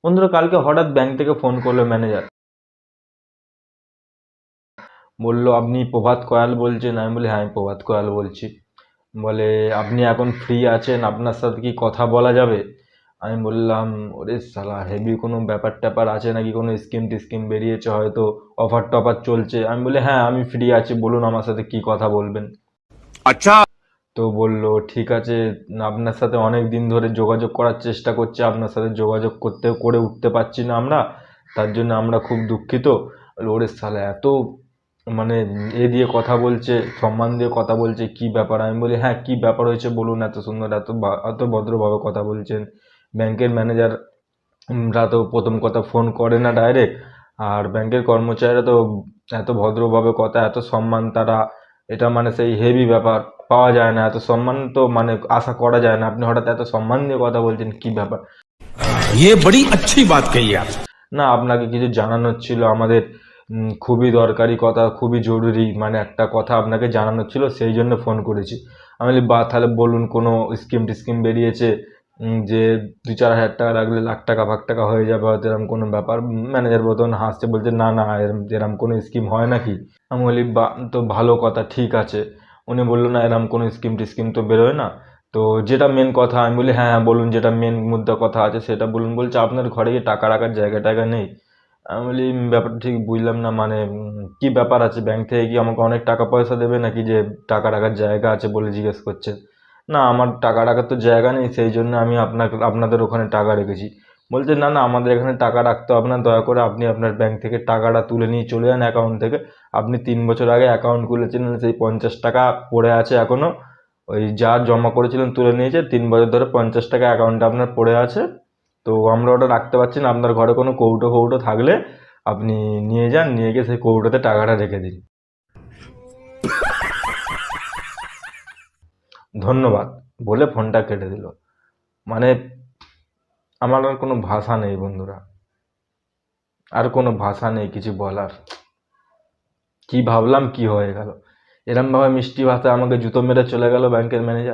বন্ধুরা, কালকে হঠাৎ ব্যাংক থেকে ফোন করলো ম্যানেজার, বলল আপনি প্রভাত কয়াল বলছেন? আমি বলি হ্যাঁ, আমি প্রভাত কয়াল বলছি। বলে আপনি এখন ফ্রি আছেন, আপনার সাথে কি কথা বলা যাবে? আমি বললাম ওরে শালা, হেভি কোনো ব্যাপার ট্যাপার আছে নাকি, কোনো স্কিম টিস্কিম বেরিয়েছে হয়তো, অফার টফার চলছে। আমি বলি হ্যাঁ, আমি ফ্রি আছি, বলুন আমার সাথে কি কথা বলবেন। अच्छा। তো বলল ঠিক আছে, আপনার সাথে অনেক দিন ধরে যোগাযোগ করার চেষ্টা করছি, আপনার সাথে যোগাযোগ করে উঠতে পারছি না আমরা, তার জন্য আমরা খুব দুঃখিত। ওরে শালা, এত মানে দিয়ে কথা বলছে, সম্মান দিয়ে কথা বলছে, কি ব্যাপার? আমি বলি হ্যাঁ, কি ব্যাপার হয়েছে বলুন, এত সুন্দর, এত ভদ্রভাবে কথা বলছেন। ব্যাংকের ম্যানেজার রা তো প্রথম কথা ফোন করে না ডাইরেক্ট, আর ব্যাংকের কর্মচারীরা তো এত ভদ্রভাবে কথা, এত সম্মান তারা, এটা মানে সেই হেভি ব্যাপার, পাওয়া যায় না এত সম্মান, তো মানে আশা করা যায় না। আপনি হঠাৎ এত সম্মান দিয়ে কথা বলছেন, কি ব্যাপার? ये बड़ी अच्छी बात कही आप। না, আপনাকে কিছু জানানোর ছিল আমাদের, খুবই দরকারি কথা, খুবই জরুরি, মানে একটা কথা আপনাকে জানানোর ছিল, সেই জন্য ফোন করেছি। আমি বলি বা তাহলে বলুন, কোনো স্কিম টিস্কিম বেরিয়েছে যে 2-4 হাজার টাকা রাখলে লাখ টাকা ভাগ টাকা হয়ে যাবে হয়তো, এরকম কোনো ব্যাপার? ম্যানেজার প্রথম হাসছে, বলছে না না, এরম এরম কোনো স্কিম হয় নাকি? আমি বলি বা, তো ভালো কথা, ঠিক আছে। উনি বললো না, এরম কোনো স্কিম টিস্কিম তো বেরোয় না। তো যেটা মেন কথা, আমি বলি হ্যাঁ হ্যাঁ বলুন, যেটা মেন মুদ্রা কথা আছে সেটা বলুন। বলছে আপনার ঘরে কি টাকা রাখার জায়গা টায়গা নেই? আমি বলি ব্যাপারটা ঠিক বুঝলাম না, মানে কি ব্যাপার আছে? ব্যাংক থেকে কি আমাকে অনেক টাকা পয়সা দেবে নাকি, যে টাকা রাখার জায়গা আছে বলে জিজ্ঞেস করছেন? না, আমার টাকা রাখার তো জায়গা নেই, সেই জন্য আমি আপনাদের ওখানে টাকা রেখেছি। বলছে না না, আমাদের এখানে টাকা রাখতে হবে না, দয়া করে আপনি আপনার ব্যাংক থেকে টাকাটা তুলে নিয়ে চলে যান অ্যাকাউন্ট থেকে। আপনি 3 বছর আগে অ্যাকাউন্ট খুলেছিলেন, সেই 50 টাকা পড়ে আছে এখনো, ওই যা জমা করেছিলেন তুলে নিয়েছে, 3 বছর ধরে 50 টাকা অ্যাকাউন্টে আপনার পড়ে আছে। তো আমরা ওটা রাখতে পারছি না, আপনার ঘরে কোনো কৌটো ফৌটো থাকলে আপনি নিয়ে যান, নিয়ে গিয়ে সেই কৌটোতে টাকাটা রেখে দিন। ধন্যবাদ বলে ফোনটা কেটে দিল। মানে আমার আর কোনো ভাষা নেই বন্ধুরা, আর কোনো ভাষা নেই কিছু বলার। কি ভাবলাম, কি হয়ে গেল? এরম ভাবে মিষ্টি ভাষায় আমাকে জুতো মেরে চলে গেল ব্যাংকের ম্যানেজার।